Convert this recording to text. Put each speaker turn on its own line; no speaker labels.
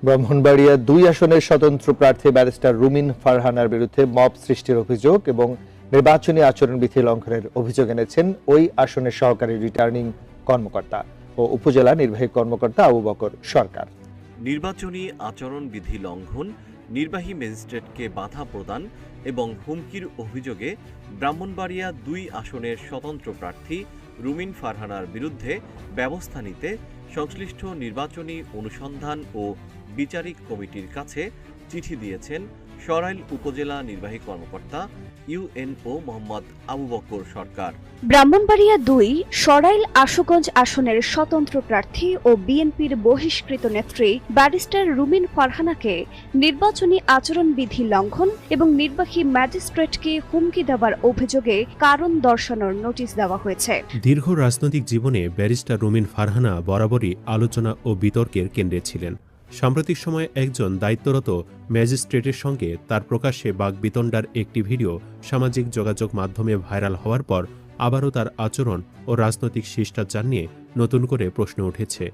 ব্রাহ্মণবাড়িয়া ২ আসনের স্বতন্ত্র প্রার্থী ব্যারিস্টার রুমিন ফারহানার বিরুদ্ধে মব সৃষ্টির অভিযোগ এবং নির্বাচনী আচরণবিধি লঙ্ঘনের অভিযোগ এনেছেন ওই আসনের সহকারী রিটার্নিং কর্মকর্তা ও উপজেলা নির্বাহী কর্মকর্তা আবু বকর সরকার।
নির্বাচনী আচরণবিধি লঙ্ঘন, নির্বাহী ম্যাজিস্ট্রেটকে বাধা প্রদান এবং হুমকির অভিযোগে ব্রাহ্মণবাড়িয়া ২ আসনের স্বতন্ত্র প্রার্থী রুমিন ফারহানার বিরুদ্ধে ব্যবস্থা নিতে সংশ্লিষ্ট নির্বাচনী অনুসন্ধান ও বিচারিক কমিটির কাছে চিঠি দিয়েছেন সরাইল উপজেলা নির্বাহী কর্মকর্তা ইউএনও মোহাম্মদ আবু বকর সরকার।
ব্রাহ্মণবাড়িয়া ২ সরাইল আশুগঞ্জ আসনের স্বতন্ত্র প্রার্থী ও বিএনপির বহিষ্কৃত নেত্রী ব্যারিস্টার রুমিন ফারহানাকে নির্বাচনী আচরণবিধি লঙ্ঘন এবং নির্বাহী ম্যাজিস্ট্রেটকে হুমকি দেওয়ার অভিযোগে কারণ দর্শানোর নোটিশ দেওয়া হয়েছে।
দীর্ঘ রাজনৈতিক জীবনে ব্যারিস্টার রুমিন ফারহানা বরাবরই আলোচনা ও বিতর্কের কেন্দ্রে ছিলেন। সাম্প্রতিক সময়ে একজন দায়িত্বরত ম্যাজিস্ট্রেটের সঙ্গে তার প্রকাশ্যে বাগবিতণ্ডার একটি ভিডিও সামাজিক যোগাযোগ মাধ্যমে ভাইরাল হওয়ার পর আবারও তার আচরণ ও রাজনৈতিক শিষ্টাচার নিয়ে নতুন করে প্রশ্ন উঠেছে।